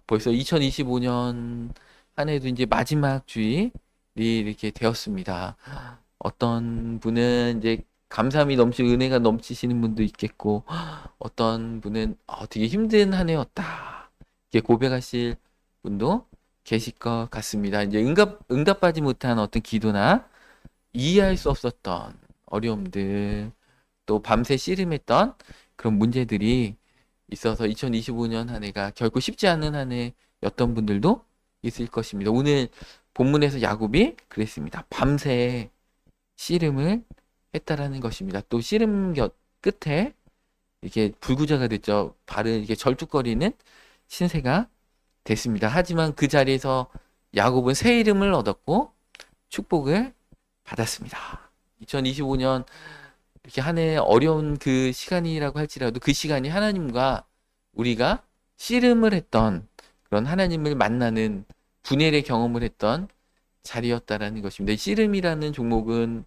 벌써 2025년 한 해도 이제 마지막 주일이 이렇게 되었습니다. 어떤 분은 이제 감사함이 넘치고 은혜가 넘치시는 분도 있겠고, 어떤 분은 되게 힘든 한 해였다, 이렇게 고백하실 분도 계실 것 같습니다. 이제 응답받지 못한 어떤 기도나 이해할 수 없었던 어려움들, 또 밤새 씨름했던 그런 문제들이 있어서 2025년 한 해가 결코 쉽지 않은 한 해였던 분들도 있을 것입니다. 오늘 본문에서 야곱이 그랬습니다. 밤새 씨름을 했다라는 것입니다. 또 씨름 끝에 이게 불구자가 됐죠. 발을 이게 절뚝거리는 신세가 됐습니다. 하지만 그 자리에서 야곱은 새 이름을 얻었고 축복을 받았습니다. 2025년 이렇게 한 해 어려운 그 시간이라고 할지라도 그 시간이 하나님과 우리가 씨름을 했던, 그런 하나님을 만나는 분열의 경험을 했던 자리였다라는 것입니다. 이 씨름이라는 종목은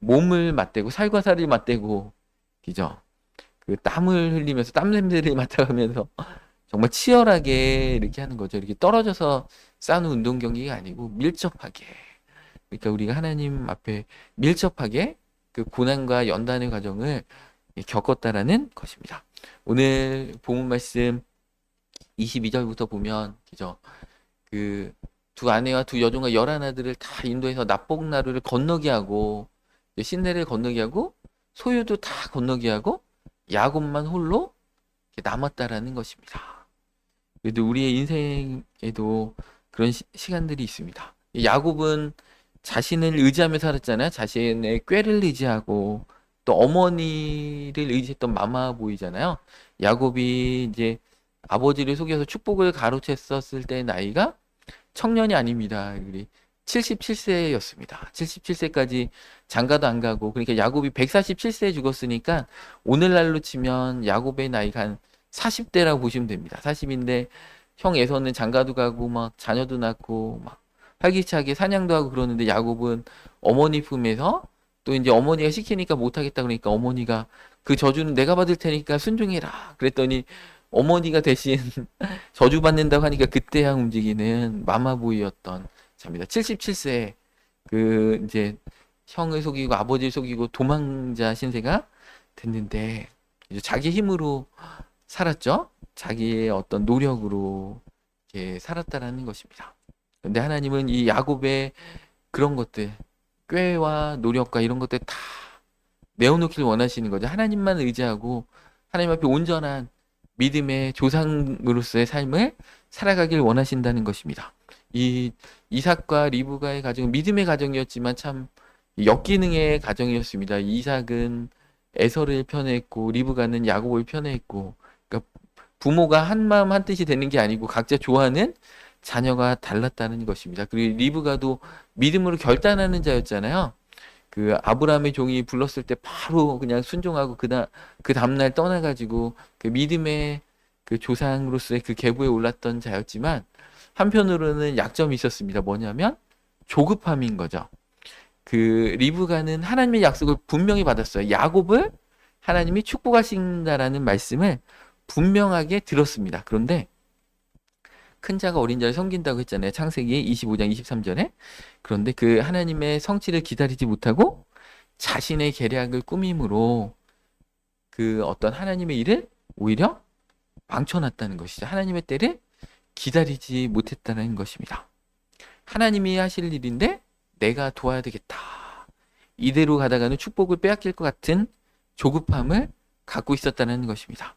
몸을 맞대고 살과 살을 맞대고, 그죠? 그 땀을 흘리면서 땀 냄새를 맡아가면서 정말 치열하게 이렇게 하는 거죠. 이렇게 떨어져서 싸우는 운동 경기가 아니고 밀접하게. 그러니까 우리가 하나님 앞에 밀접하게 그 고난과 연단의 과정을 겪었다라는 것입니다. 오늘 본문 말씀 22절부터 보면, 그죠? 그 두 아내와 두 여종과 열한 아들을 다 인도해서 납복나루를 건너게 하고, 신내를 건너게 하고, 소유도 다 건너게 하고, 야곱만 홀로 남았다라는 것입니다. 그래도 우리의 인생에도 그런 시간들이 있습니다. 야곱은 자신을 의지하며 살았잖아요. 자신의 꾀를 의지하고 또 어머니를 의지했던 마마보이잖아요. 야곱이 이제 아버지를 속여서 축복을 가로챘었을 때 나이가 청년이 아닙니다. 우리 77세였습니다. 77세까지 장가도 안 가고, 그러니까 야곱이 147세에 죽었으니까 오늘날로 치면 야곱의 나이가 한 40대라고 보시면 됩니다. 40인데 형 에서는 장가도 가고 막 자녀도 낳고 막 활기차게 사냥도 하고 그러는데, 야곱은 어머니 품에서 또 이제 어머니가 시키니까 못하겠다 그러니까 어머니가 그 저주는 내가 받을 테니까 순종해라 그랬더니 어머니가 대신 저주받는다고 하니까 그때야 움직이는 마마보이였던 자입니다. 77세 그 이제 형을 속이고 아버지를 속이고 도망자 신세가 됐는데, 이제 자기 힘으로 살았죠. 자기의 어떤 노력으로 이렇게 살았다라는 것입니다. 근데 하나님은 이 야곱의 그런 것들, 꾀와 노력과 이런 것들 다 내어놓기를 원하시는 거죠. 하나님만 의지하고 하나님 앞에 온전한 믿음의 조상으로서의 삶을 살아가길 원하신다는 것입니다. 이 이삭과 리브가의 가정은 믿음의 가정이었지만 참 역기능의 가정이었습니다. 이삭은 에서를 편애했고 리브가는 야곱을 편애했고, 그러니까 부모가 한 마음 한 뜻이 되는 게 아니고 각자 좋아하는 자녀가 달랐다는 것입니다. 그리고 리브가도 믿음으로 결단하는 자였잖아요. 그 아브라함의 종이 불렀을 때 바로 그냥 순종하고 그 다음날 떠나가지고 그 믿음의 그 조상으로서의 그 계보에 올랐던 자였지만, 한편으로는 약점이 있었습니다. 뭐냐면 조급함인 거죠. 그 리브가는 하나님의 약속을 분명히 받았어요. 야곱을 하나님이 축복하신다라는 말씀을 분명하게 들었습니다. 그런데 큰 자가 어린 자를 섬긴다고 했잖아요. 창세기 25장 23절에. 그런데 그 하나님의 성취를 기다리지 못하고 자신의 계략을 꾸밈으로 그 어떤 하나님의 일을 오히려 망쳐놨다는 것이죠. 하나님의 때를 기다리지 못했다는 것입니다. 하나님이 하실 일인데 내가 도와야 되겠다, 이대로 가다가는 축복을 빼앗길 것 같은 조급함을 갖고 있었다는 것입니다.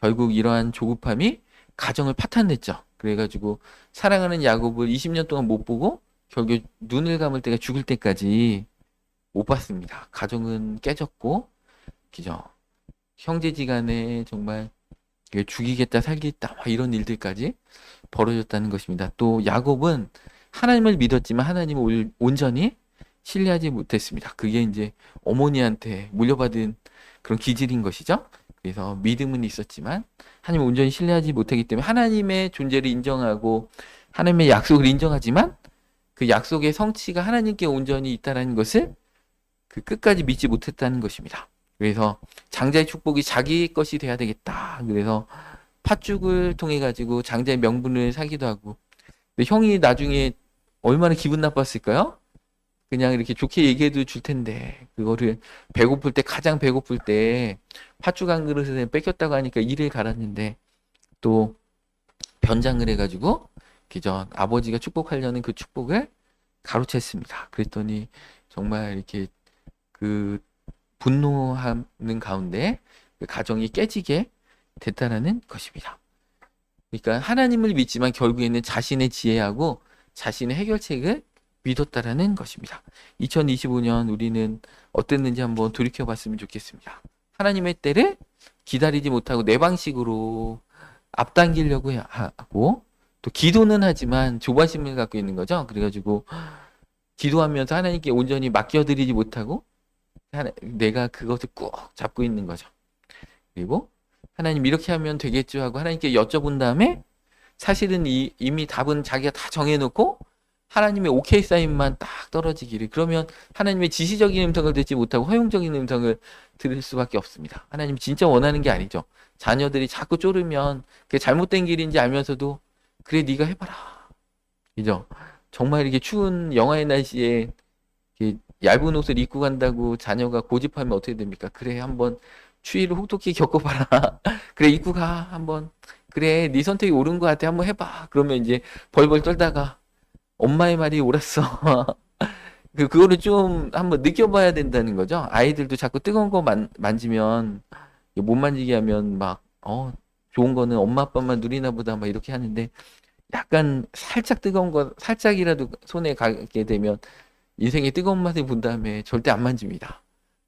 결국 이러한 조급함이 가정을 파탄냈죠. 그래가지고 사랑하는 야곱을 20년 동안 못 보고 결국 눈을 감을 때가 죽을 때까지 못 봤습니다. 가정은 깨졌고, 그죠? 형제지간에 정말 죽이겠다 살겠다 막 이런 일들까지 벌어졌다는 것입니다. 또 야곱은 하나님을 믿었지만 하나님을 온전히 신뢰하지 못했습니다. 그게 이제 어머니한테 물려받은 그런 기질인 것이죠. 그래서 믿음은 있었지만 하나님을 온전히 신뢰하지 못하기 때문에 하나님의 존재를 인정하고 하나님의 약속을 인정하지만 그 약속의 성취가 하나님께 온전히 있다는 것을 그 끝까지 믿지 못했다는 것입니다. 그래서 장자의 축복이 자기 것이 돼야 되겠다. 그래서 팥죽을 통해 가지고 장자의 명분을 사기도 하고. 근데 형이 나중에 얼마나 기분 나빴을까요? 그냥 이렇게 좋게 얘기해도 줄 텐데 그거를 배고플 때 가장 배고플 때 팥죽 한 그릇에 뺏겼다고 하니까 이를 갈았는데 또 변장을 해가지고 그저 아버지가 축복하려는 그 축복을 가로챘습니다. 그랬더니 정말 이렇게 그 분노하는 가운데 그 가정이 깨지게 됐다라는 것입니다. 그러니까 하나님을 믿지만 결국에는 자신의 지혜하고 자신의 해결책을 믿었다라는 것입니다. 2025년 우리는 어땠는지 한번 돌이켜 봤으면 좋겠습니다. 하나님의 때를 기다리지 못하고 내 방식으로 앞당기려고 하고 또 기도는 하지만 조바심을 갖고 있는 거죠. 그래가지고 기도하면서 하나님께 온전히 맡겨드리지 못하고 내가 그것을 꾹 잡고 있는 거죠. 그리고 하나님 이렇게 하면 되겠죠 하고 하나님께 여쭤본 다음에 사실은 이미 답은 자기가 다 정해놓고 하나님의 오케이 사인만 딱 떨어지기를, 그러면 하나님의 지시적인 음성을 듣지 못하고 허용적인 음성을 들을 수밖에 없습니다. 하나님 진짜 원하는 게 아니죠. 자녀들이 자꾸 쪼르면 그게 잘못된 길인지 알면서도 그래 네가 해봐라, 그죠? 정말 이렇게 추운 영하의 날씨에 이렇게 얇은 옷을 입고 간다고 자녀가 고집하면 어떻게 됩니까? 그래 한번 추위를 혹독히 겪어봐라. 그래 입고 가 한번. 그래 네 선택이 옳은 것 같아 한번 해봐. 그러면 이제 벌벌 떨다가 엄마의 말이 옳았어. 그거를 좀 한번 느껴봐야 된다는 거죠. 아이들도 자꾸 뜨거운 거 만지면 못 만지게 하면 막 좋은 거는 엄마 아빠만 누리나 보다 막 이렇게 하는데 약간 살짝 뜨거운 거 살짝이라도 손에 가게 되면 인생의 뜨거운 맛을 본 다음에 절대 안 만집니다.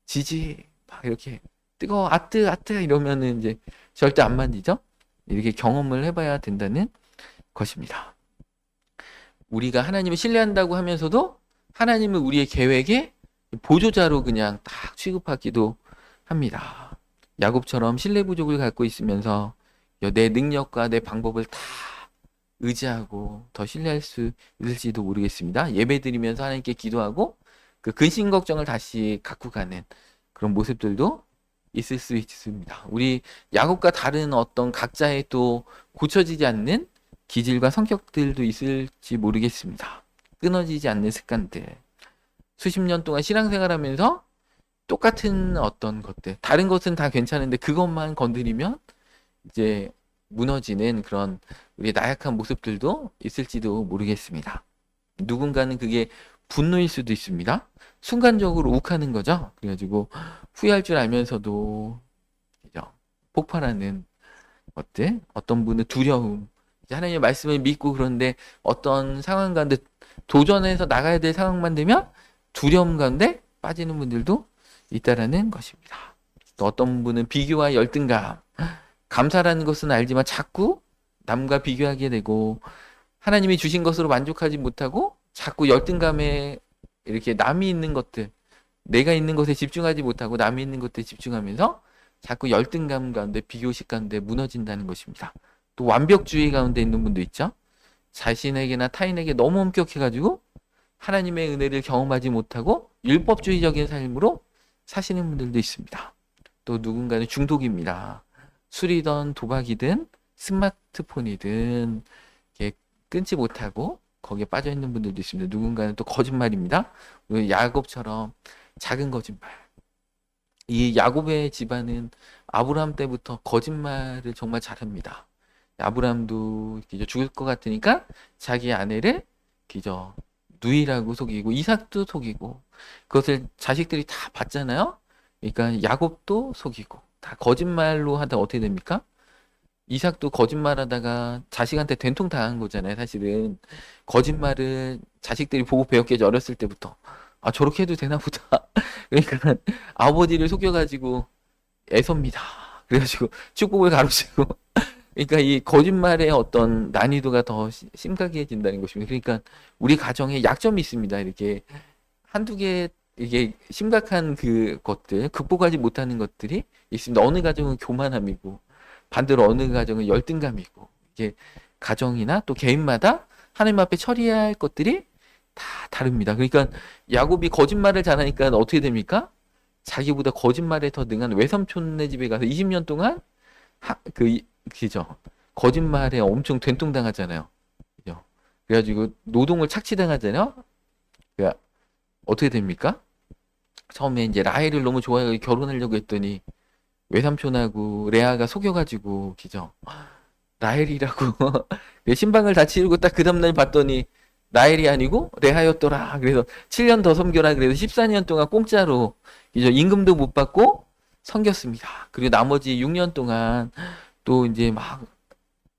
지지 막 이렇게 뜨거워 아뜨 아뜨 이러면은 이제 절대 안 만지죠. 이렇게 경험을 해봐야 된다는 것입니다. 우리가 하나님을 신뢰한다고 하면서도 하나님은 우리의 계획의 보조자로 그냥 딱 취급하기도 합니다. 야곱처럼 신뢰 부족을 갖고 있으면서 내 능력과 내 방법을 다 의지하고 더 신뢰할 수 있을지도 모르겠습니다. 예배 드리면서 하나님께 기도하고 그 근심 걱정을 다시 갖고 가는 그런 모습들도 있을 수 있습니다. 우리 야곱과 다른 어떤 각자의 또 고쳐지지 않는 기질과 성격들도 있을지 모르겠습니다. 끊어지지 않는 습관들. 수십 년 동안 신앙생활하면서 똑같은 어떤 것들, 다른 것은 다 괜찮은데 그것만 건드리면 이제 무너지는 그런 우리의 나약한 모습들도 있을지도 모르겠습니다. 누군가는 그게 분노일 수도 있습니다. 순간적으로 욱하는 거죠. 그래가지고 후회할 줄 알면서도 그죠? 폭발하는 것들, 어떤 분은 두려움, 하나님의 말씀을 믿고 그런데 어떤 상황 가운데 도전해서 나가야 될 상황만 되면 두려움 가운데 빠지는 분들도 있다라는 것입니다. 또 어떤 분은 비교와 열등감, 감사라는 것은 알지만 자꾸 남과 비교하게 되고 하나님이 주신 것으로 만족하지 못하고 자꾸 열등감에 이렇게 남이 있는 것들, 내가 있는 것에 집중하지 못하고 남이 있는 것에 집중하면서 자꾸 열등감 가운데 비교식 가운데 무너진다는 것입니다. 또 완벽주의 가운데 있는 분도 있죠. 자신에게나 타인에게 너무 엄격해가지고 하나님의 은혜를 경험하지 못하고 율법주의적인 삶으로 사시는 분들도 있습니다. 또 누군가는 중독입니다. 술이든 도박이든 스마트폰이든 이렇게 끊지 못하고 거기에 빠져 있는 분들도 있습니다. 누군가는 또 거짓말입니다. 야곱처럼 작은 거짓말. 이 야곱의 집안은 아브라함 때부터 거짓말을 정말 잘합니다. 아브라함도 이제 죽을 것 같으니까 자기 아내를 그저 누이라고 속이고 이삭도 속이고 그것을 자식들이 다 봤잖아요. 그러니까 야곱도 속이고 다 거짓말로 하다 어떻게 됩니까? 이삭도 거짓말하다가 자식한테 된통 당한 거잖아요. 사실은 거짓말을 자식들이 보고 배웠겠죠. 어렸을 때부터. 아 저렇게 해도 되나 보다. 그러니까 아버지를 속여가지고 애섭니다. 그래가지고 축복을 가로채고 그러니까 이 거짓말의 어떤 난이도가 더 심각해진다는 것입니다. 그러니까 우리 가정에 약점이 있습니다. 이렇게 한두 개 이게 심각한 그 것들 극복하지 못하는 것들이 있습니다. 어느 가정은 교만함이고 반대로 어느 가정은 열등감이고 이게 가정이나 또 개인마다 하나님 앞에 처리해야 할 것들이 다 다릅니다. 그러니까 야곱이 거짓말을 잘하니까 어떻게 됩니까? 자기보다 거짓말에 더 능한 외삼촌네 집에 가서 20년 동안 그 그죠? 거짓말에 엄청 된통당하잖아요. 그죠? 그래가지고 노동을 착취당하잖아요. 그래 어떻게 됩니까? 처음에 이제 라헬을 너무 좋아해 결혼하려고 했더니 외삼촌하고 레아가 속여가지고 그죠? 라헬이라고 신방을 다 치르고 딱 그 다음날 봤더니 라헬이 아니고 레아였더라. 그래서 7년 더 섬겨라. 그래서 14년 동안 공짜로 그죠? 임금도 못 받고 섬겼습니다. 그리고 나머지 6년 동안 또 이제 막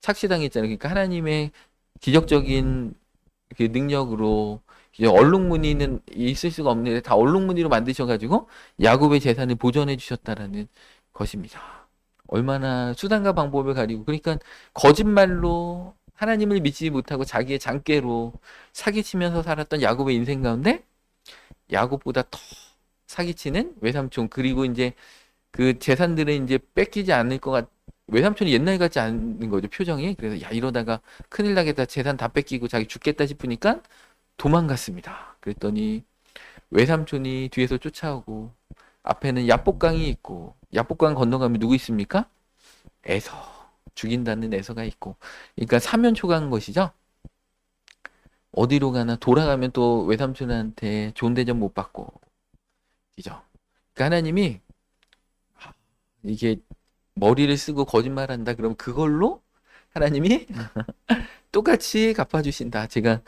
착시당했잖아요. 그러니까 하나님의 기적적인 그 능력으로 이제 얼룩무늬는 있을 수가 없는데 다 얼룩무늬로 만드셔가지고 야곱의 재산을 보존해 주셨다라는 것입니다. 얼마나 수단과 방법을 가리고 그러니까 거짓말로 하나님을 믿지 못하고 자기의 장깨로 사기치면서 살았던 야곱의 인생 가운데 야곱보다 더 사기치는 외삼촌 그리고 이제 그 재산들은 이제 뺏기지 않을 것 같. 외삼촌이 옛날 같지 않은 거죠 표정이. 그래서 야 이러다가 큰일 나겠다 재산 다 뺏기고 자기 죽겠다 싶으니까 도망갔습니다. 그랬더니 외삼촌이 뒤에서 쫓아오고 앞에는 야복강이 있고 야복강 건너가면 누구 있습니까? 에서 죽인다는 에서가 있고 그러니까 사면초가한 것이죠. 어디로 가나 돌아가면 또 외삼촌한테 좋은 대접 못 받고 그죠. 그러니까 하나님이 이게 머리를 쓰고 거짓말한다 그럼 그걸로 하나님이 똑같이 갚아주신다. 제가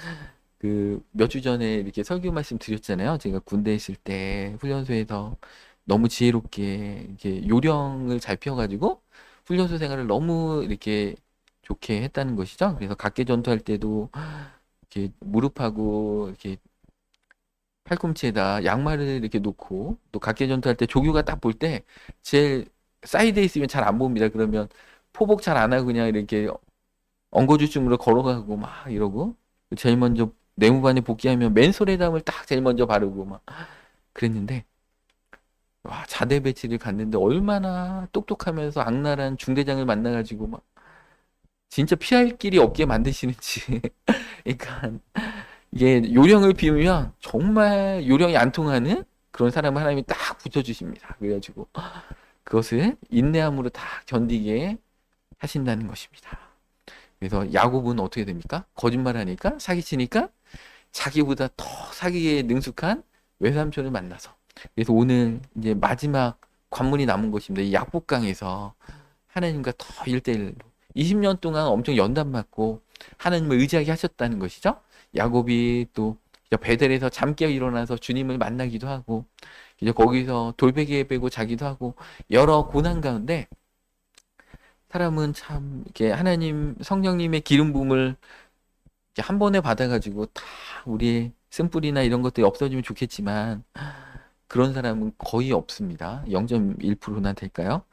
그 몇 주 전에 이렇게 설교 말씀 드렸잖아요. 제가 군대 있을 때 훈련소에서 너무 지혜롭게 이렇게 요령을 잘 펴가지고 훈련소 생활을 너무 이렇게 좋게 했다는 것이죠. 그래서 각계 전투할 때도 이렇게 무릎하고 이렇게 팔꿈치에다 양말을 이렇게 놓고 또 각계 전투할 때 조교가 딱 볼 때 제일 사이드에 있으면 잘 안 봅니다. 그러면 포복 잘 안 하고 그냥 이렇게 엉거주춤으로 걸어가고 막 이러고 제일 먼저 내무반에 복귀하면 맨솔에담을 딱 제일 먼저 바르고 막 그랬는데 와 자대 배치를 갔는데 얼마나 똑똑하면서 악랄한 중대장을 만나가지고 막 진짜 피할 길이 없게 만드시는지 그러니까 이게 요령을 피우면 정말 요령이 안 통하는 그런 사람을 하나님이 딱 붙여주십니다. 그래가지고 그것을 인내함으로 다 견디게 하신다는 것입니다. 그래서 야곱은 어떻게 됩니까? 거짓말하니까 사기치니까 자기보다 더 사기에 능숙한 외삼촌을 만나서 그래서 오늘 이제 마지막 관문이 남은 것입니다. 이 약복강에서 하나님과 더 1대1로 20년 동안 엄청 연단 맞고 하나님을 의지하게 하셨다는 것이죠. 야곱이 또 베델에서 잠 깨어 일어나서 주님을 만나기도 하고 이제 거기서 돌베개에 베고 자기도 하고 여러 고난 가운데 사람은 참 이렇게 하나님 성령님의 기름 부음을 이렇게 한 번에 받아가지고 다 우리의 쓴뿌리나 이런 것들이 없어지면 좋겠지만 그런 사람은 거의 없습니다. 0.1%나 될까요?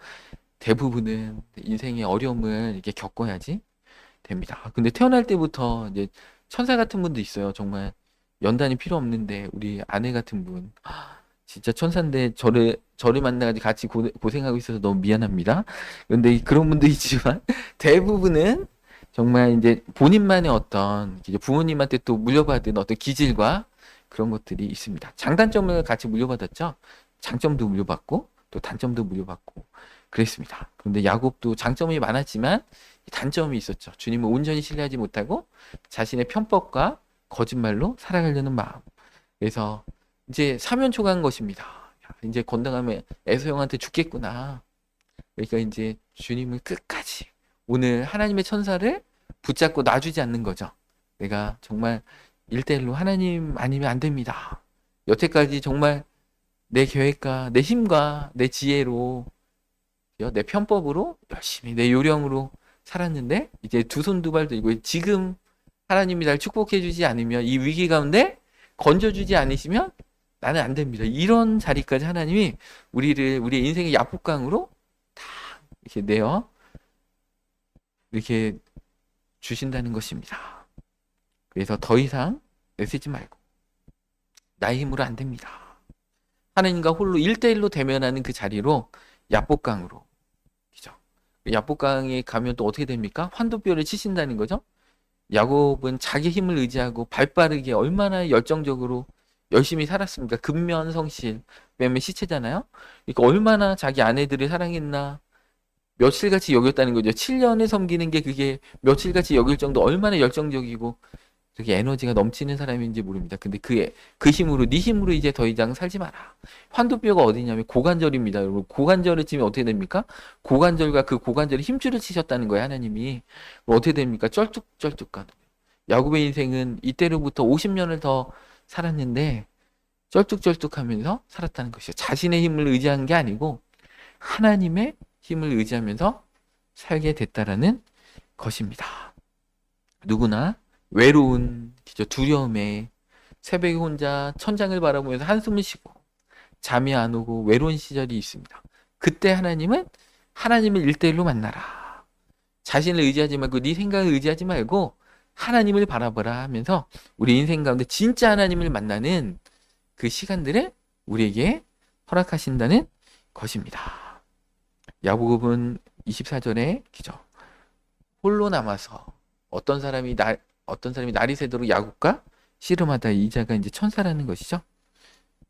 대부분은 인생의 어려움을 이렇게 겪어야지 됩니다. 근데 태어날 때부터 이제 천사 같은 분도 있어요. 정말 연단이 필요 없는데 우리 아내 같은 분 진짜 천사인데 저를 만나가지고 같이 고생하고 있어서 너무 미안합니다. 그런데 그런 분도 있지만 대부분은 정말 이제 본인만의 어떤 이제 부모님한테 또 물려받은 어떤 기질과 그런 것들이 있습니다. 장단점을 같이 물려받았죠. 장점도 물려받고 또 단점도 물려받고 그랬습니다. 그런데 야곱도 장점이 많았지만 단점이 있었죠. 주님을 온전히 신뢰하지 못하고 자신의 편법과 거짓말로 살아가려는 마음. 그래서 이제 사면초가한 것입니다. 이제 건너가면 에서 형한테 죽겠구나. 그러니까 이제 주님을 끝까지 오늘 하나님의 천사를 붙잡고 놔주지 않는 거죠. 내가 정말 1대1로 하나님 아니면 안 됩니다. 여태까지 정말 내 계획과 내 힘과 내 지혜로 내 편법으로 열심히 내 요령으로 살았는데 이제 두 손 두 발 들고 지금 하나님이 날 축복해 주지 않으면 이 위기 가운데 건져주지 않으시면 나는 안 됩니다. 이런 자리까지 하나님이 우리의 인생의 야복강으로 다 이렇게 내어 이렇게 주신다는 것입니다. 그래서 더 이상 내쓰지 말고 나의 힘으로 안 됩니다. 하나님과 홀로 1대1로 대면하는 그 자리로 야복강으로 그죠? 야복강에 가면 또 어떻게 됩니까? 환도뼈를 치신다는 거죠. 야곱은 자기 힘을 의지하고 발빠르게 얼마나 열정적으로 열심히 살았습니까? 근면성실, 왜냐면 시체잖아요. 그러니까 얼마나 자기 아내들을 사랑했나, 며칠같이 여겼다는 거죠. 7년을 섬기는 게 그게 며칠같이 여길 정도 얼마나 열정적이고 그게 에너지가 넘치는 사람인지 모릅니다. 근데 그 힘으로, 네 힘으로 이제 더 이상 살지 마라. 환도뼈가 어디냐면 고관절입니다. 여러분, 고관절을 치면 어떻게 됩니까? 고관절과 그 고관절에 힘줄을 치셨다는 거예요, 하나님이. 그럼 어떻게 됩니까? 쩔뚝쩔뚝 가는 거예요. 야곱의 인생은 이때로부터 50년을 더 살았는데 쩔뚝쩔뚝하면서 살았다는 것이죠. 자신의 힘을 의지한 게 아니고 하나님의 힘을 의지하면서 살게 됐다라는 것입니다. 누구나 외로운 두려움에 새벽에 혼자 천장을 바라보면서 한숨을 쉬고 잠이 안 오고 외로운 시절이 있습니다. 그때 하나님은 하나님을 일대일로 만나라. 자신을 의지하지 말고 네 생각을 의지하지 말고 하나님을 바라보라 하면서 우리 인생 가운데 진짜 하나님을 만나는 그 시간들을 우리에게 허락하신다는 것입니다. 야고보는 24절에 기죠. 홀로 남아서 어떤 사람이 날이 새도록 야곱과 씨름하다. 이 자가 이제 천사라는 것이죠.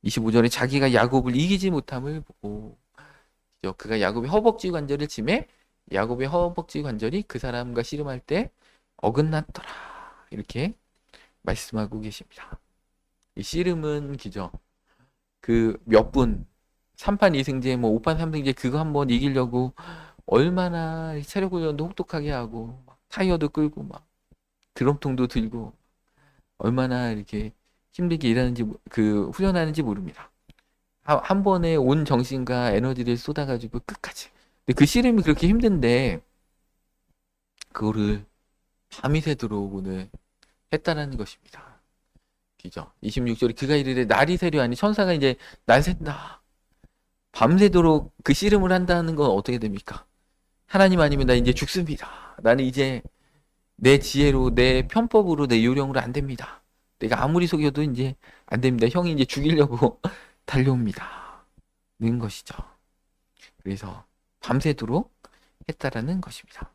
25절에 자기가 야곱을 이기지 못함을 보고 그가 야곱의 허벅지 관절을 치매 야곱의 허벅지 관절이 그 사람과 씨름할 때 어긋났더라. 이렇게 말씀하고 계십니다. 이 씨름은 기죠. 그 몇 분 3판 2승제 뭐 5판 3승제 그거 한번 이기려고 얼마나 체력 훈련도 혹독하게 하고 타이어도 끌고 막 드럼통도 들고 얼마나 이렇게 힘들게 일하는지 그 훈련하는지 모릅니다. 한 번에 온 정신과 에너지를 쏟아가지고 끝까지. 근데 그 씨름이 그렇게 힘든데 그거를 밤이 새도록 오늘 했다라는 것입니다. 기죠. 26절에 그가 이르되 날이 새려 하니 천사가 이제 날 샌다. 밤새도록 그 씨름을 한다는 건 어떻게 됩니까? 하나님 아니면 나 이제 죽습니다. 나는 이제 내 지혜로 내 편법으로 내 요령으로 안 됩니다. 내가 아무리 속여도 이제 안 됩니다. 형이 이제 죽이려고 달려옵니다. 는 것이죠. 그래서 밤새도록 했다라는 것입니다.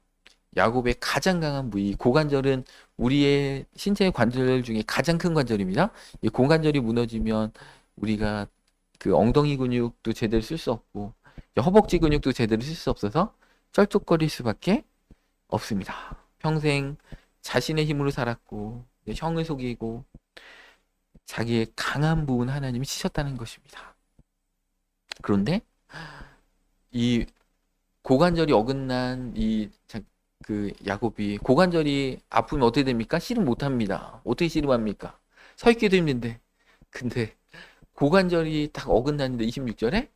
야곱의 가장 강한 부위 고관절은 우리의 신체의 관절 중에 가장 큰 관절입니다. 이 고관절이 무너지면 우리가 그 엉덩이 근육도 제대로 쓸 수 없고 허벅지 근육도 제대로 쓸 수 없어서 쩔뚝거릴 수밖에 없습니다. 평생 자신의 힘으로 살았고 형을 속이고 자기의 강한 부분 하나님이 치셨다는 것입니다. 그런데 이 고관절이 어긋난 그 야곱이 고관절이 아프면 어떻게 됩니까? 씨름 못합니다. 어떻게 씨름합니까? 서 있기도 힘든데. 근데 고관절이 딱 어긋났는데 26절에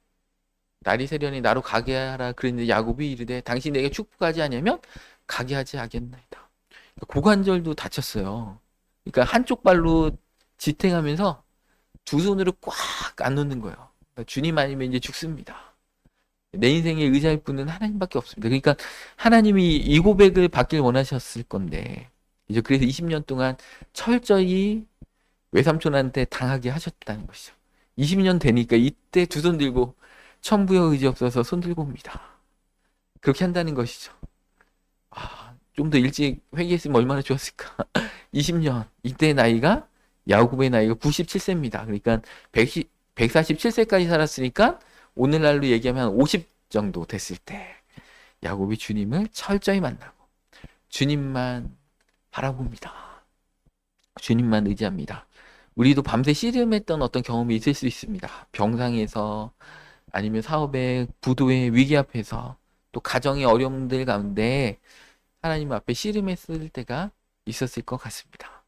날이 새려니 나로 가게 하라 그랬는데 야곱이 이르되 당신이 내게 축복하지 않으면 가게 하지 하겠나이다. 고관절도 다쳤어요. 그러니까 한쪽 발로 지탱하면서 두 손으로 꽉 안 놓는 거예요. 그러니까 주님 아니면 이제 죽습니다. 내 인생의 의지할 분은 하나님밖에 없습니다. 그러니까 하나님이 이 고백을 받길 원하셨을 건데 이제 그래서 20년 동안 철저히 외삼촌한테 당하게 하셨다는 것이죠. 20년 되니까 이때 두 손 들고 천부여 의지 없어서 손 들고 옵니다. 그렇게 한다는 것이죠. 좀 더 일찍 회개했으면 얼마나 좋았을까. 20년 이때 나이가 야곱의 나이가 97세입니다. 그러니까 147세까지 살았으니까 오늘날로 얘기하면 50 정도 됐을 때 야곱이 주님을 철저히 만나고 주님만 바라봅니다. 주님만 의지합니다. 우리도 밤새 씨름했던 어떤 경험이 있을 수 있습니다. 병상에서 아니면 사업의 부도의 위기 앞에서 또 가정의 어려움들 가운데 하나님 앞에 씨름했을 때가 있었을 것 같습니다.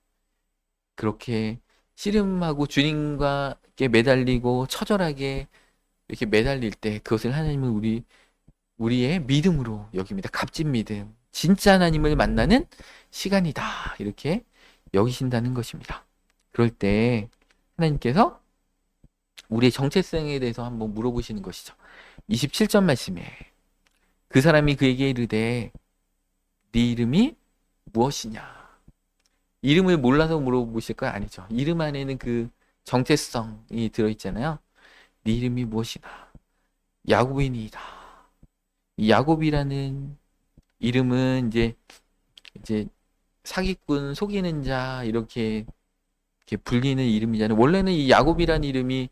그렇게 씨름하고 주님과 매달리고 처절하게 이렇게 매달릴 때 그것을 하나님은 우리의 믿음으로 여깁니다. 값진 믿음. 진짜 하나님을 만나는 시간이다. 이렇게 여기신다는 것입니다. 그럴 때 하나님께서 우리의 정체성에 대해서 한번 물어보시는 것이죠. 27절 말씀에 그 사람이 그에게 이르되 네 이름이 무엇이냐? 이름을 몰라서 물어보실 거 아니죠. 이름 안에는 그 정체성이 들어있잖아요. 네 이름이 무엇이나? 야곱이니이다. 이 야곱이라는 이름은 이제 사기꾼, 속이는 자 이렇게 불리는 이름이잖아요. 원래는 이 야곱이라는 이름이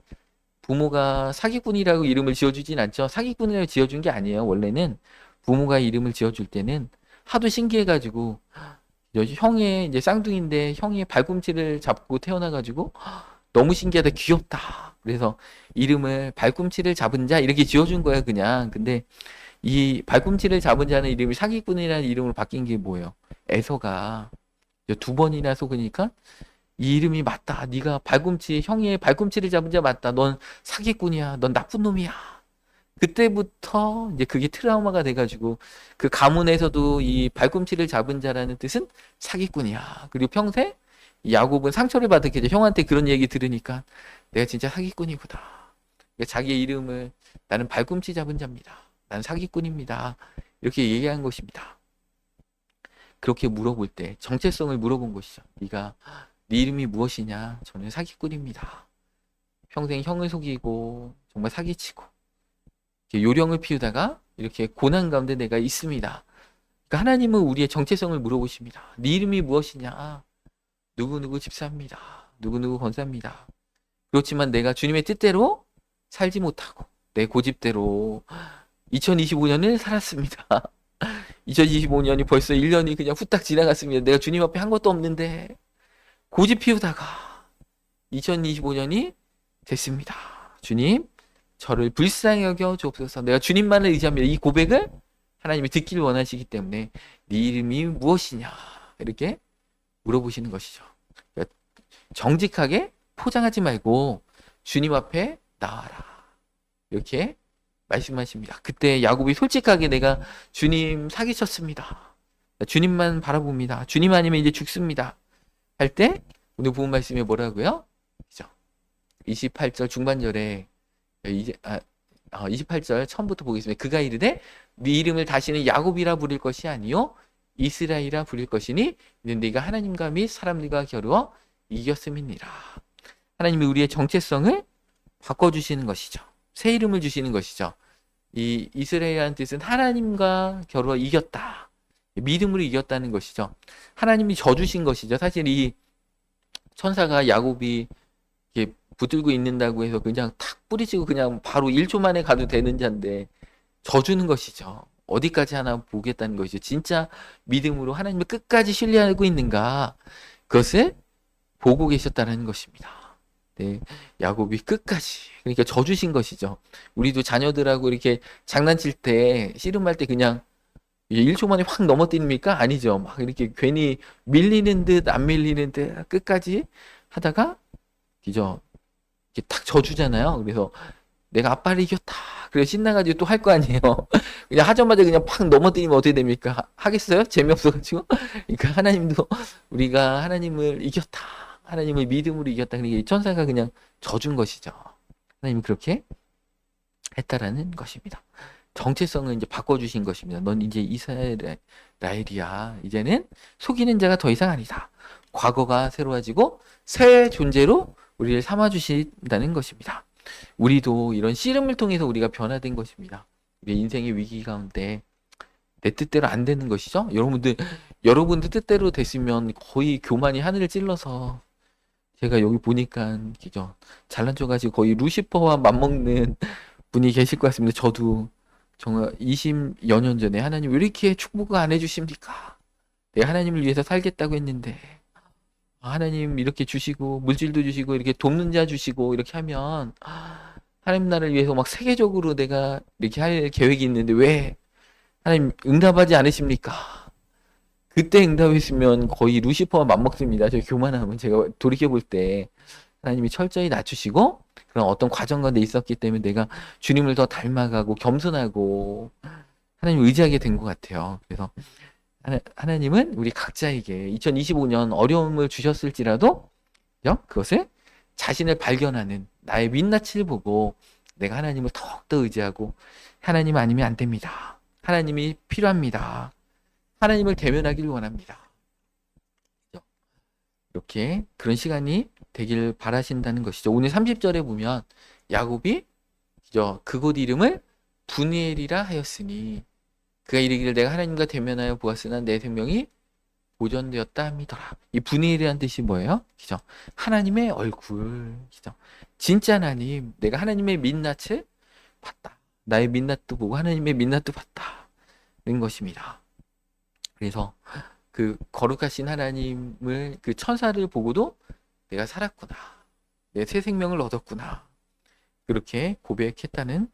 부모가 사기꾼이라고 이름을 지어주진 않죠. 사기꾼이라고 지어준 게 아니에요. 원래는 부모가 이름을 지어줄 때는 하도 신기해가지고 형의 이제 쌍둥이인데 형의 발꿈치를 잡고 태어나가지고 너무 신기하다, 귀엽다. 그래서 이름을 발꿈치를 잡은 자 이렇게 지어준 거야 그냥. 근데 이 발꿈치를 잡은 자는 이름이 사기꾼이라는 이름으로 바뀐 게 뭐예요? 에서가 두 번이나 속으니까 이 이름이 맞다. 네가 형의 발꿈치를 잡은 자 맞다. 넌 사기꾼이야. 넌 나쁜 놈이야. 그때부터 이제 그게 트라우마가 돼가지고 그 가문에서도 이 발꿈치를 잡은 자라는 뜻은 사기꾼이야. 그리고 평생 이 야곱은 상처를 받았게 돼. 형한테 그런 얘기 들으니까 내가 진짜 사기꾼이구나. 그러니까 자기의 이름을 나는 발꿈치 잡은 자입니다. 나는 사기꾼입니다. 이렇게 얘기한 것입니다. 그렇게 물어볼 때 정체성을 물어본 것이죠. 네 이름이 무엇이냐? 저는 사기꾼입니다. 평생 형을 속이고 정말 사기치고 요령을 피우다가 이렇게 고난 가운데 내가 있습니다. 그러니까 하나님은 우리의 정체성을 물어보십니다. 네 이름이 무엇이냐? 누구누구 집사입니다. 누구누구 권사입니다. 그렇지만 내가 주님의 뜻대로 살지 못하고 내 고집대로 2025년을 살았습니다. 2025년이 벌써 1년이 그냥 후딱 지나갔습니다. 내가 주님 앞에 한 것도 없는데 고집 피우다가 2025년이 됐습니다. 주님, 저를 불쌍히 여겨 주옵소서. 내가 주님만을 의지합니다. 이 고백을 하나님이 듣기를 원하시기 때문에 네 이름이 무엇이냐 이렇게 물어보시는 것이죠. 그러니까 정직하게 포장하지 말고 주님 앞에 나와라 이렇게 말씀하십니다. 그때 야곱이 솔직하게 내가 주님 사기쳤습니다. 주님만 바라봅니다. 주님 아니면 이제 죽습니다. 할 때 오늘 본 말씀에 뭐라고요? 28절 중반절에 28절 처음부터 보겠습니다. 그가 이르되 네 이름을 다시는 야곱이라 부를 것이 아니요 이스라엘이라 부를 것이니 이는 네가 하나님과 및 사람들과 겨루어 이겼음이니라. 하나님이 우리의 정체성을 바꿔주시는 것이죠. 새 이름을 주시는 것이죠. 이 이스라엘이라는 뜻은 하나님과 겨루어 이겼다. 믿음으로 이겼다는 것이죠. 하나님이 져주신 것이죠. 사실 이 천사가 야곱이 이렇게 붙들고 있는다고 해서 그냥 탁 뿌리치고 그냥 바로 1초 만에 가도 되는 자인데 져주는 것이죠. 어디까지 하나 보겠다는 것이죠. 진짜 믿음으로 하나님을 끝까지 신뢰하고 있는가 그것을 보고 계셨다는 것입니다. 네, 야곱이 끝까지 그러니까 져주신 것이죠. 우리도 자녀들하고 이렇게 장난칠 때 씨름할 때 그냥 1초 만에 확 넘어뜨립니까? 아니죠. 막 이렇게 괜히 밀리는 듯 안 밀리는 듯 끝까지 하다가 그죠? 이렇게 탁 져주잖아요. 그래서 내가 아빠를 이겼다. 그래서 신나가지고 또 할 거 아니에요. 그냥 하자마자 그냥 팍 넘어뜨리면 어떻게 됩니까? 하겠어요? 재미없어가지고. 그러니까 하나님도 우리가 하나님을 이겼다. 하나님을 믿음으로 이겼다. 그러니까 이 천사가 그냥 져준 것이죠. 하나님이 그렇게 했다라는 것입니다. 정체성을 이제 바꿔주신 것입니다. 넌 이제 이스라엘이야. 이제는 속이는 자가 더 이상 아니다. 과거가 새로워지고 새 존재로 우리를 삼아주신다는 것입니다. 우리도 이런 씨름을 통해서 우리가 변화된 것입니다. 우리 인생의 위기 가운데 내 뜻대로 안 되는 것이죠. 여러분들 뜻대로 됐으면 거의 교만이 하늘을 찔러서 제가 여기 보니까 그죠? 잘난 척 가지고 거의 루시퍼와 맞먹는 분이 계실 것 같습니다. 저도 정말 20여 년 전에 하나님 왜 이렇게 축복을 안 해주십니까? 내가 하나님을 위해서 살겠다고 했는데 하나님 이렇게 주시고 물질도 주시고 이렇게 돕는 자 주시고 이렇게 하면 하나님 나라를 위해서 막 세계적으로 내가 이렇게 할 계획이 있는데 왜 하나님 응답하지 않으십니까? 그때 응답했으면 거의 루시퍼와 맞먹습니다. 저 교만하면 제가 돌이켜볼 때 하나님이 철저히 낮추시고 그런 어떤 과정 가운데 있었기 때문에 내가 주님을 더 닮아가고 겸손하고 하나님을 의지하게 된 것 같아요. 그래서 하나님은 우리 각자에게 2025년 어려움을 주셨을지라도 그것을 자신을 발견하는 나의 민낯을 보고 내가 하나님을 더욱더 의지하고 하나님 아니면 안 됩니다. 하나님이 필요합니다. 하나님을 대면하기를 원합니다. 이렇게 그런 시간이 되길 바라신다는 것이죠. 오늘 30절에 보면 야곱이 그곳 이름을 분이엘이라 하였으니 그가 이르기를 내가 하나님과 대면하여 보았으나 내 생명이 보존되었다 함이더라. 이 분이엘이라는 뜻이 뭐예요? 그죠? 하나님의 얼굴. 그죠? 진짜 하나님, 내가 하나님의 민낯을 봤다. 나의 민낯도 보고 하나님의 민낯도 봤다. 것입니다. 그래서 그 거룩하신 하나님을, 그 천사를 보고도 내가 살았구나, 내 새 생명을 얻었구나, 그렇게 고백했다는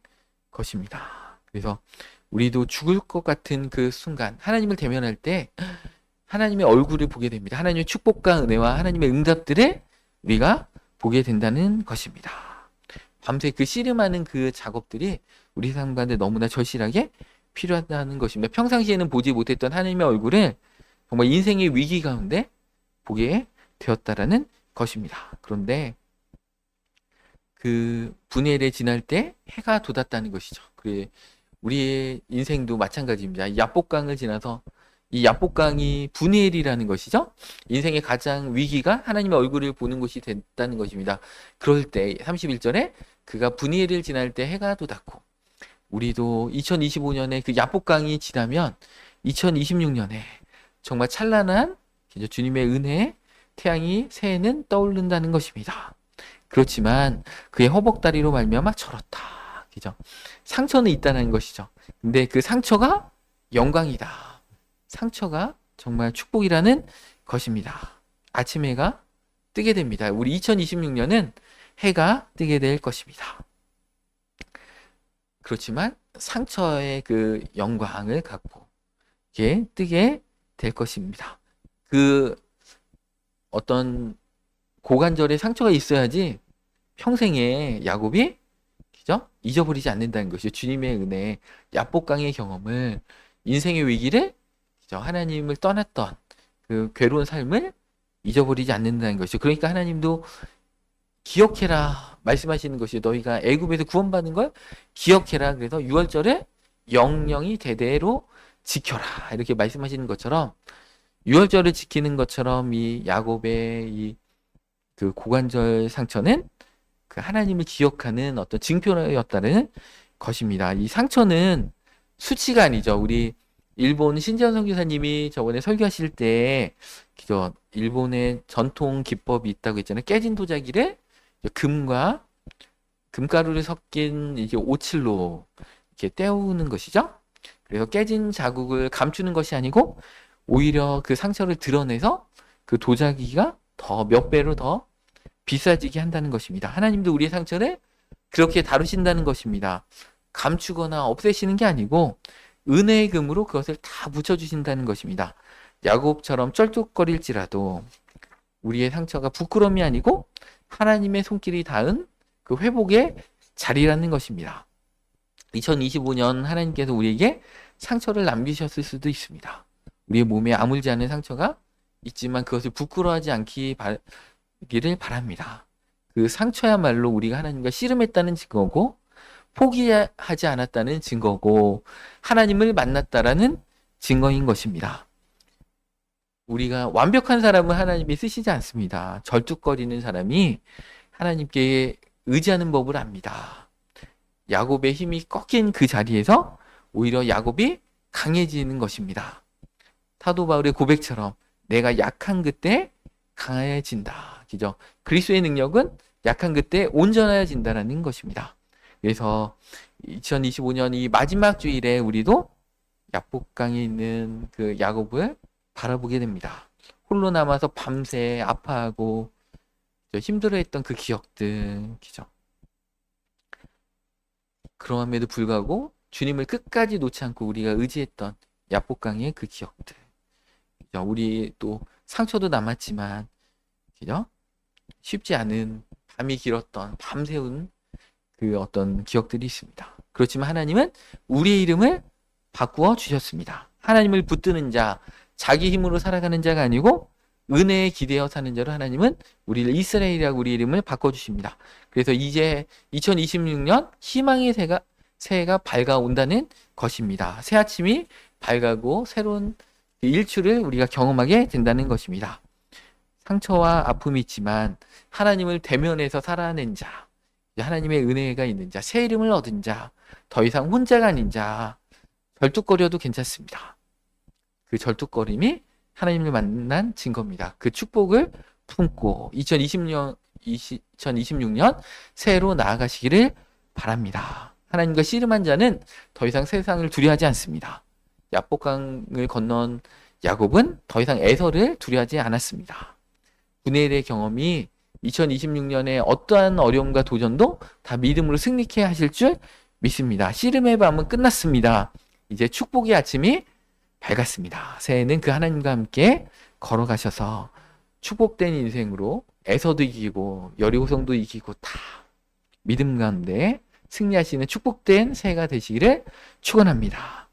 것입니다. 그래서 우리도 죽을 것 같은 그 순간 하나님을 대면할 때 하나님의 얼굴을 보게 됩니다. 하나님의 축복과 은혜와 하나님의 응답들을 우리가 보게 된다는 것입니다. 밤새 그 씨름하는 그 작업들이 우리 삶 가운데 너무나 절실하게 필요하다는 것입니다. 평상시에는 보지 못했던 하나님의 얼굴을 정말 인생의 위기 가운데 보게 되었다라는 것입니다. 그런데 그 분해를 지날 때 해가 돋았다는 것이죠. 그래, 우리의 인생도 마찬가지입니다. 이 야복강을 지나서, 이 야복강이 분해일이라는 것이죠. 인생의 가장 위기가 하나님의 얼굴을 보는 곳이 됐다는 것입니다. 그럴 때 31절에 그가 분해일을 지날 때 해가 돋았고, 우리도 2025년에 그 야복강이 지나면 2026년에 정말 찬란한 주님의 은혜, 태양이 새해는 떠오른다는 것입니다. 그렇지만 그의 허벅다리로 말미암아 절었다. 그죠? 상처는 있다는 것이죠. 근데 그 상처가 영광이다. 상처가 정말 축복이라는 것입니다. 아침 해가 뜨게 됩니다. 우리 2026년은 해가 뜨게 될 것입니다. 그렇지만 상처의 그 영광을 갖고 이렇게 뜨게 될 것입니다. 그 어떤 고관절에 상처가 있어야지 평생에 야곱이, 그죠? 잊어버리지 않는다는 것이죠. 주님의 은혜, 야복강의 경험을, 인생의 위기를, 그죠? 하나님을 떠났던 그 괴로운 삶을 잊어버리지 않는다는 것이죠. 그러니까 하나님도 기억해라 말씀하시는 것이, 너희가 애굽에서 구원받은 걸 기억해라. 그래서 6월절에 영영이 대대로 지켜라, 이렇게 말씀하시는 것처럼 6월절을 지키는 것처럼 이 야곱의 이 그 고관절 상처는 그 하나님을 기억하는 어떤 징표였다는 것입니다. 이 상처는 수치가 아니죠. 우리 일본 신지연 선교사님이 저번에 설교하실 때, 그죠? 일본의 전통 기법이 있다고 했잖아요. 깨진 도자기를 금과 금가루를 섞인 이게 오칠로 이렇게 때우는 것이죠. 그래서 깨진 자국을 감추는 것이 아니고 오히려 그 상처를 드러내서 그 도자기가 더 몇 배로 더 비싸지게 한다는 것입니다. 하나님도 우리의 상처를 그렇게 다루신다는 것입니다. 감추거나 없애시는 게 아니고 은혜의 금으로 그것을 다 묻혀주신다는 것입니다. 야곱처럼 쩔뚝거릴지라도 우리의 상처가 부끄러움이 아니고 하나님의 손길이 닿은 그 회복의 자리라는 것입니다. 2025년 하나님께서 우리에게 상처를 남기셨을 수도 있습니다. 우리의 몸에 아물지 않은 상처가 있지만 그것을 부끄러워하지 않기를 바랍니다. 그 상처야말로 우리가 하나님과 씨름했다는 증거고, 포기하지 않았다는 증거고, 하나님을 만났다라는 증거인 것입니다. 우리가 완벽한 사람은 하나님이 쓰시지 않습니다. 절뚝거리는 사람이 하나님께 의지하는 법을 압니다. 야곱의 힘이 꺾인 그 자리에서 오히려 야곱이 강해지는 것입니다. 사도 바울의 고백처럼 내가 약한 그때 강해진다. 그죠? 그리스도의 능력은 약한 그때 온전해진다는 것입니다. 그래서 2025년 이 마지막 주일에 우리도 야복강에 있는 그 야곱을 바라보게 됩니다. 홀로 남아서 밤새 아파하고 힘들어했던 그 기억들, 그죠? 그럼에도 불구하고 주님을 끝까지 놓지 않고 우리가 의지했던 야복강의 그 기억들, 그죠? 우리 또 상처도 남았지만, 그죠? 쉽지 않은 밤이 길었던 밤새운 그 어떤 기억들이 있습니다. 그렇지만 하나님은 우리의 이름을 바꾸어 주셨습니다. 하나님을 붙드는 자, 자기 힘으로 살아가는 자가 아니고 은혜에 기대어 사는 자로 하나님은 우리를 이스라엘이라고 우리 이름을 바꿔주십니다. 그래서 이제 2026년 희망의 새해가 밝아온다는 것입니다. 새 아침이 밝아고 새로운 일출을 우리가 경험하게 된다는 것입니다. 상처와 아픔이 있지만 하나님을 대면해서 살아낸 자, 하나님의 은혜가 있는 자, 새 이름을 얻은 자, 더 이상 혼자가 아닌 자, 절뚝거려도 괜찮습니다. 그 절뚝거림이 하나님을 만난 증거입니다. 그 축복을 품고 2026년 새해로 나아가시기를 바랍니다. 하나님과 씨름한 자는 더 이상 세상을 두려워하지 않습니다. 야복강을 건넌 야곱은 더 이상 에서를 두려워하지 않았습니다. 분의 1의 경험이 2026년에 어떠한 어려움과 도전도 다 믿음으로 승리케 하실 줄 믿습니다. 씨름의 밤은 끝났습니다. 이제 축복의 아침이 밝았습니다. 새해는 그 하나님과 함께 걸어가셔서 축복된 인생으로 에서도 이기고 여리고성도 이기고 다 믿음 가운데 승리하시는 축복된 새해가 되시기를 축원합니다.